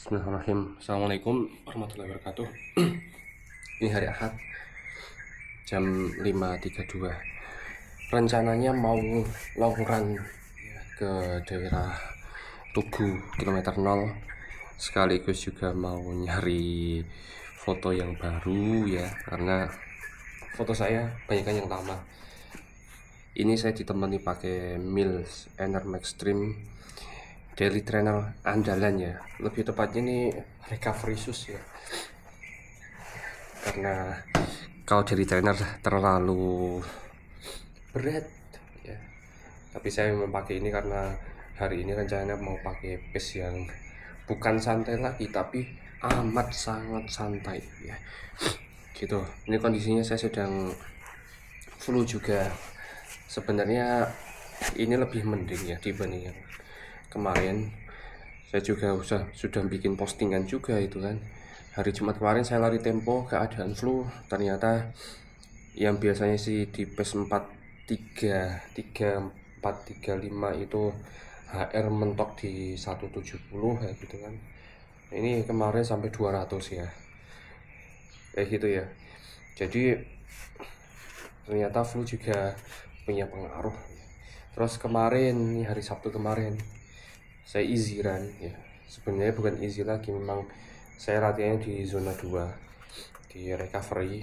Bismillahirrahmanirrahim. Assalamualaikum warahmatullahi wabarakatuh. Ini hari Ahad jam 5.32. Rencananya mau long run ke daerah Tugu kilometer 0, sekaligus juga mau nyari foto yang baru ya, karena foto saya banyak yang lama. Ini saya ditemani pakai Mills Enermax Stream daily trainer andalan ya, lebih tepatnya ini recovery shoes ya, karena kalau daily trainer terlalu berat ya, tapi saya memakai ini karena hari ini rencananya mau pakai pace yang bukan santai lagi tapi amat sangat santai ya gitu. Ini kondisinya saya sedang flu juga. Sebenarnya ini lebih mending ya dibanding yang kemarin. Saya juga sudah bikin postingan juga itu kan. Hari Jumat kemarin saya lari tempo keadaan flu, ternyata yang biasanya sih di pace 4.33, 4.35 itu HR mentok di 170 ya gitu kan. Ini kemarin sampai 200 ya, kayak gitu ya. Jadi ternyata flu juga punya pengaruh. Terus kemarin, ini hari Sabtu kemarin, saya easy run ya. Sebenarnya bukan easy lagi, memang saya latihannya di zona 2 di recovery.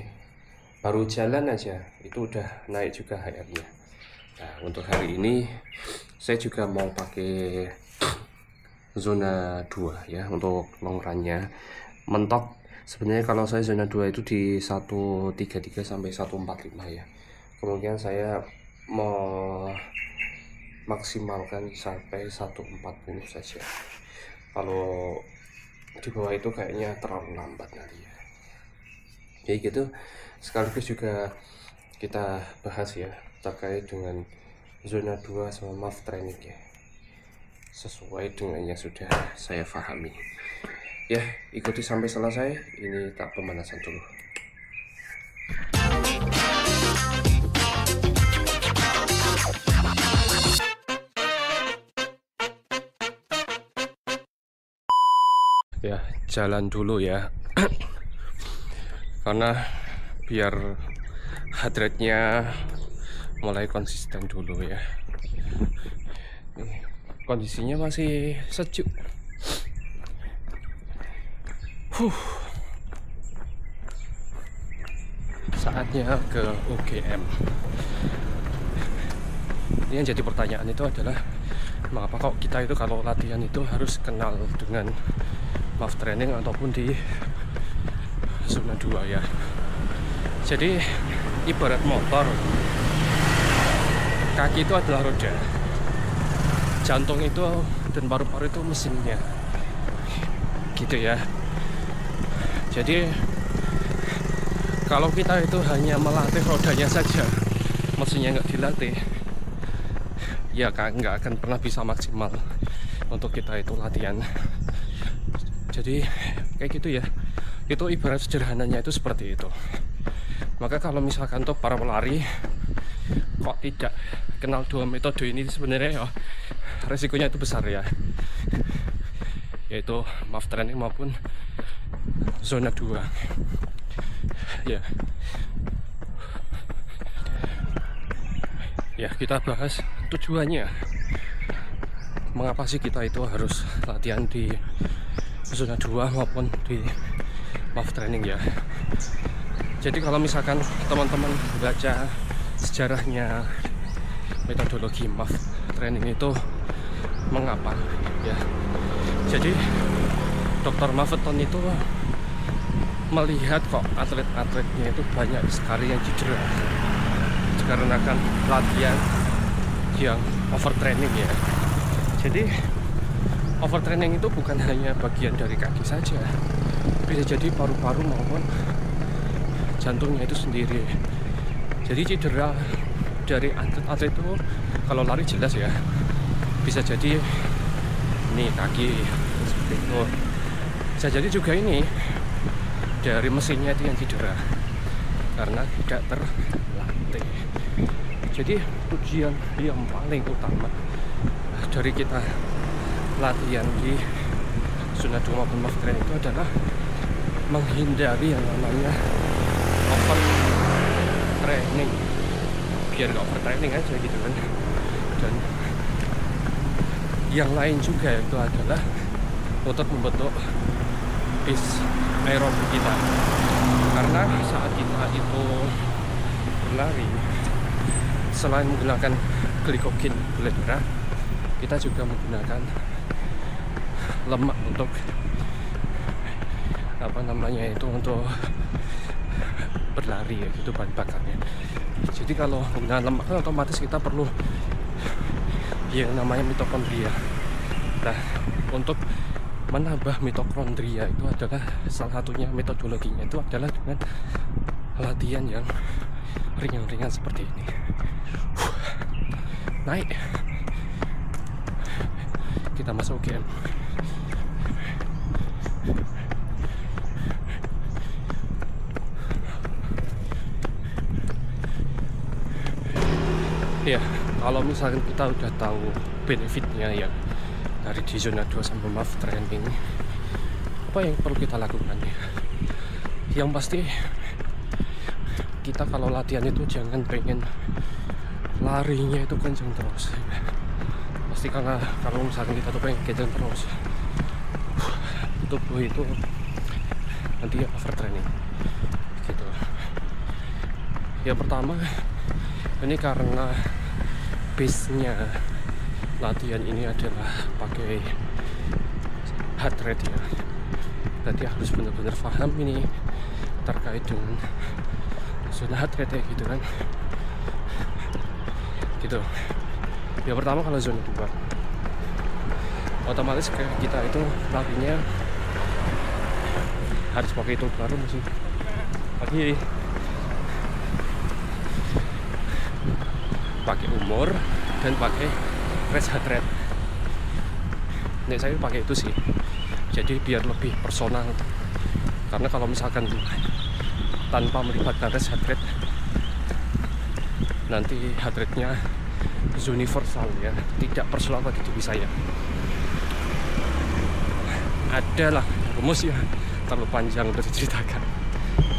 Baru jalan aja itu udah naik juga HR-nya. Nah, untuk hari ini saya juga mau pakai zona 2 ya untuk long run-nya. Mentok sebenarnya kalau saya zona 2 itu di 133 sampai 145 ya. Kemungkinan saya mau maksimalkan sampai 140 saja. Kalau di bawah itu kayaknya terlalu lambat nanti ya. Kayak gitu. Sekaligus juga kita bahas ya terkait dengan zona 2 sama MAF training ya, sesuai dengan yang sudah saya pahami ya. Ikuti sampai selesai. Ini tak pemanasan dulu. Ya, jalan dulu ya karena biar heart rate-nya mulai konsisten dulu ya. Nih, kondisinya masih sejuk. Saatnya ke UGM. Ini yang jadi pertanyaan itu adalah mengapa kok kita itu kalau latihan itu harus kenal dengan MAF training ataupun di zona 2 ya. Jadi ibarat motor, kaki itu adalah roda, jantung itu dan paru-paru itu mesinnya gitu ya. Jadi kalau kita itu hanya melatih rodanya saja, mesinnya nggak dilatih ya kan, nggak akan pernah bisa maksimal untuk kita itu latihan. Jadi kayak gitu ya, itu ibarat sederhananya itu seperti itu. Maka kalau misalkan tuh para pelari kok tidak kenal dua metode ini, sebenarnya ya resikonya itu besar ya, yaitu MAF training maupun zona 2 ya. Ya, kita bahas tujuannya, mengapa sih kita itu harus latihan di zona 2 maupun di MAF training ya. Jadi kalau misalkan teman-teman baca sejarahnya metodologi MAF training itu mengapa ya. Jadi Dr. Maffetone itu melihat kok atlet-atletnya itu banyak sekali yang cedera dikarenakan latihan yang overtraining ya. Jadi overtraining itu bukan hanya bagian dari kaki saja, bisa jadi paru-paru maupun jantungnya itu sendiri. Jadi cedera dari atlet-atlet itu kalau lari jelas ya, bisa jadi ini kaki seperti itu, bisa jadi juga ini dari mesinnya itu yang cedera karena tidak terlatih. Jadi tujuan yang paling utama dari kita latihan di zona 2 maupun MAF training itu adalah menghindari yang namanya over training, biar nggak over training aja gitu kan. Dan yang lain juga itu adalah untuk membentuk base aerobik kita, karena saat kita itu berlari, selain menggunakan glikogen gula darah, kita juga menggunakan lemak untuk apa namanya itu, untuk berlari ya, gitu bahan bakarnya. Jadi kalau menggunakan lemak kan otomatis kita perlu yang namanya mitokondria. Nah, untuk menambah mitokondria itu adalah salah satunya, metodologinya itu adalah dengan latihan yang ringan-ringan seperti ini. Naik, kita masuk UGM. Ya, kalau misalkan kita udah tahu benefitnya ya dari di zona 2 sampai MAF training, apa yang perlu kita lakukan ya? Yang pasti kita kalau latihan itu jangan pengen larinya itu kenceng terus. Pasti karena kalau misalkan kita tuh pengen kenceng terus, tubuh itu nanti overtraining gitu. Yang pertama, ini karena base-nya latihan ini adalah pakai heart rate ya, berarti harus benar-benar paham ini terkait dengan zona heart rate ya, gitu kan. Gitu. Ya pertama kalau zona 2 otomatis kayak kita itu larinya harus pakai itu baru sih, pakai umur dan pakai rest heart rate. Nah, saya pakai itu sih, jadi biar lebih personal. Karena kalau misalkan tanpa melibatkan rest heart rate, nanti heart rate-nya universal ya, tidak personal bagi tubuh saya. Adalah rumus ya, terlalu panjang untuk diceritakan.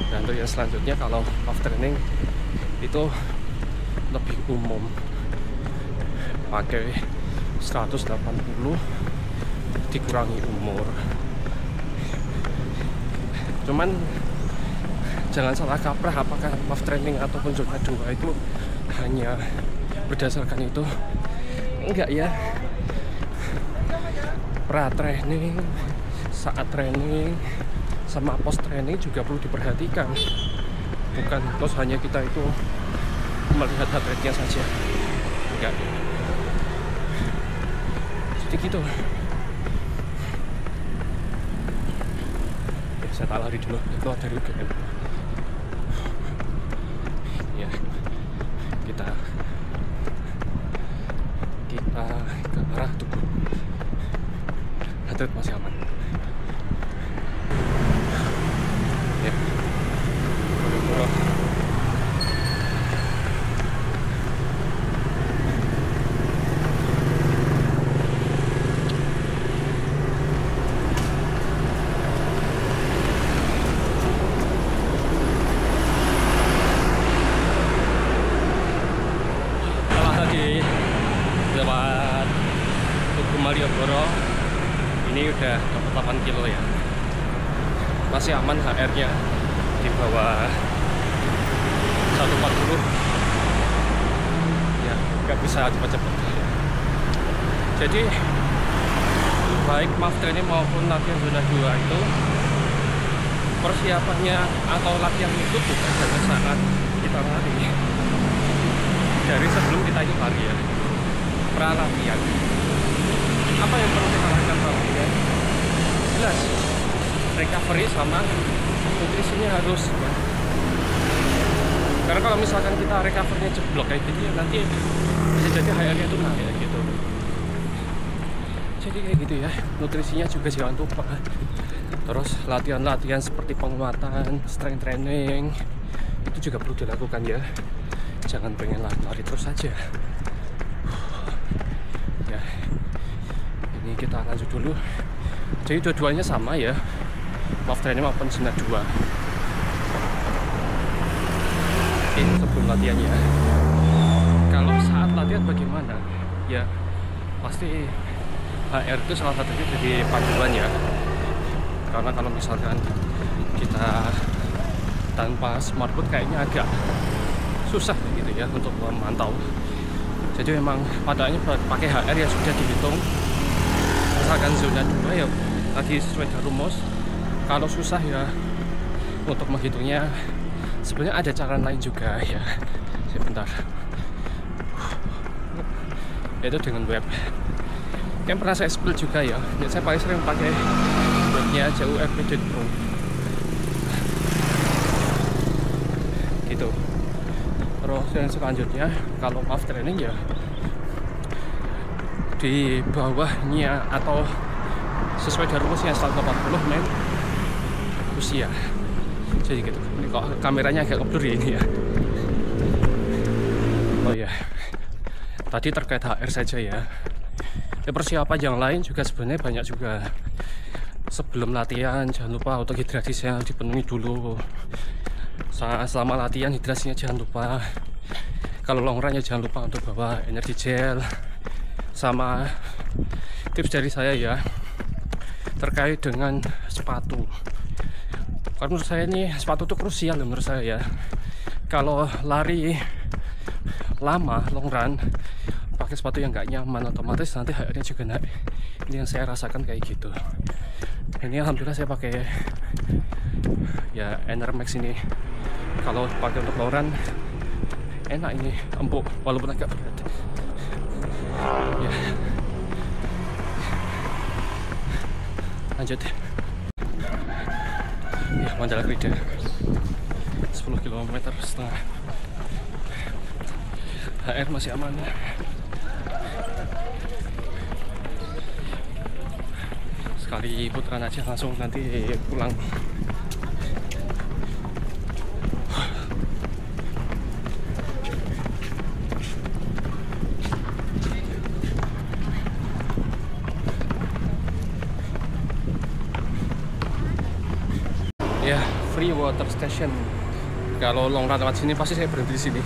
Dan untuk yang selanjutnya, kalau off training itu lebih umum, pakai 180 dikurangi umur. Cuman jangan salah kaprah, apakah MAF training ataupun zona 2 itu hanya berdasarkan itu? Enggak ya. Pra training, saat training, sama post training juga perlu diperhatikan. Bukan terus hanya kita itu melihat heart rate-nya saja. Enggak. Jadi gitu. Ya, saya tak lari dulu, keluar dari UGM. Ya, kita ke arah tubuh. Heart rate masih aman. Ya. Lewat Tugu Malioboro ini udah 8 kilo ya, masih aman HR-nya di bawah 140 ya, nggak bisa cepat-cepat. Jadi baik MAF training maupun latihan zona 2 itu persiapannya atau latihan itu bukan pada saat kita lari, dari sebelum kita itu lari ya, pra latihan. Apa yang perlu kita lakukan pra latihan? Jelas recovery sama nutrisinya harus ya. Karena kalau misalkan kita recovery-nya jeblok kayak gitu ya, nanti bisa jadi HR-nya itu naik gitu. Jadi kayak gitu ya, nutrisinya juga jangan lupa. Terus latihan-latihan seperti penguatan, strength training itu juga perlu dilakukan ya. Jangan pengen lari terus saja. Ya, ini kita lanjut dulu Jadi dua-duanya sama ya, MAF training maupun Jinak 2. Oke, sebelum latihan ya. Kalau saat latihan bagaimana? Ya pasti HR itu salah satunya jadi panduan ya. Karena kalau misalkan kita tanpa smartboard kayaknya agak susah gitu ya untuk memantau. Jadi memang padahalnya pakai HR ya sudah dihitung. Misalkan zona 2 ya tadi sesuai dengan rumus. Kalau susah ya untuk menghitungnya sebenarnya ada cara lain juga ya. Sebentar. Yaitu dengan web. Yang pernah saya spill juga ya. Saya paling sering pakai webnya JUF Edit Pro. Gitu. Terus yang selanjutnya kalau MAF training ya di bawahnya atau sesuai dengan rumusnya 180 men usia. Jadi gitu. Ini kok kameranya agak ngeblur ya ini ya. Oh ya. Tadi terkait HR saja ya. Persiapan yang lain juga sebenarnya banyak juga. Sebelum latihan jangan lupa untuk hidrasinya dipenuhi dulu. Selama latihan hidrasinya jangan lupa. Kalau long run ya jangan lupa untuk bawa energi gel. Sama tips dari saya ya terkait dengan sepatu. Karena menurut saya ini sepatu itu krusial menurut saya ya. Kalau lari lama long run pakai sepatu yang nggak nyaman otomatis nanti HR-nya juga naik. Ini yang saya rasakan kayak gitu. Ini alhamdulillah saya pakai ya Enermax ini. Kalau pakai untuk long run enak ini, empuk walaupun agak berat. Ya. Lanjut. Ya, Mandala Krida 10 km setengah. HR masih aman. Sekali putaran aja langsung nanti pulang. Ya, free water station. Kalau long run lewat sini pasti saya berhenti di sini.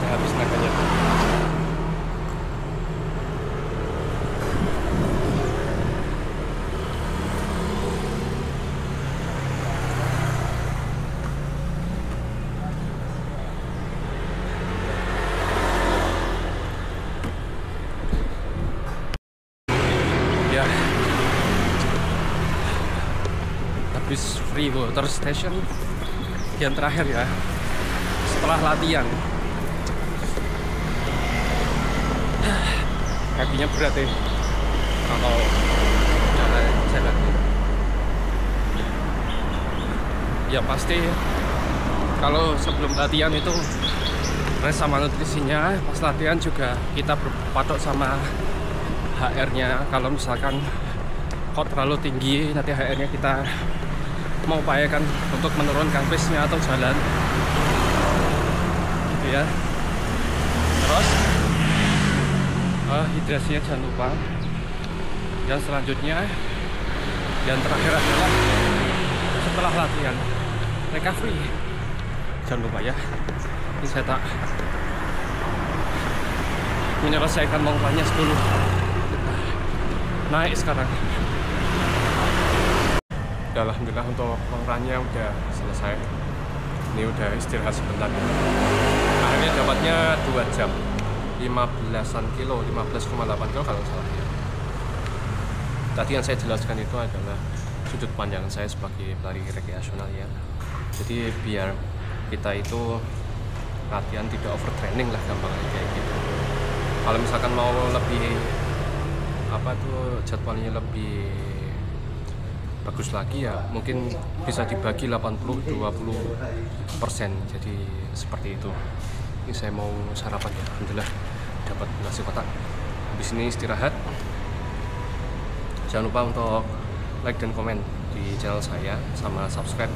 Ya, habis naganya. Ya. Habis free water station yang terakhir ya setelah latihan. Kakinya berat ya kalau jalan. Ya pasti kalau sebelum latihan itu rest sama nutrisinya. Pas latihan juga kita berpatok sama HR-nya. Kalau misalkan kok terlalu tinggi nanti HR-nya kita mau upayakan untuk menurunkan pace-nya atau jalan gitu ya. Terus hidrasinya jangan lupa. Yang selanjutnya yang terakhir adalah setelah latihan recovery jangan lupa ya. Ini saya tak menyelesaikan long run-nya 10 naik sekarang. Alhamdulillah untuk long run-nya udah selesai. Ini udah istirahat sebentar. Akhirnya dapatnya 2 jam 15-an kilo, 15,8 kilo kalau salah ya. Tadi yang saya jelaskan itu adalah sudut pandang saya sebagai pelari rekreasional ya. Jadi biar kita itu latihan tidak overtraining lah gampangnya kayak gitu. Kalau misalkan mau lebih jadwalnya lebih bagus lagi ya mungkin bisa dibagi 80-20%. Jadi seperti itu. Ini saya mau sarapan ya, alhamdulillah dapat nasi kotak. Habis ini istirahat. Jangan lupa untuk like dan komen di channel saya sama subscribe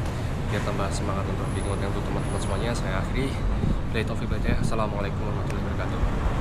biar tambah semangat untuk bikin konten untuk teman-teman semuanya. Saya akhiri. Assalamualaikum warahmatullahi wabarakatuh.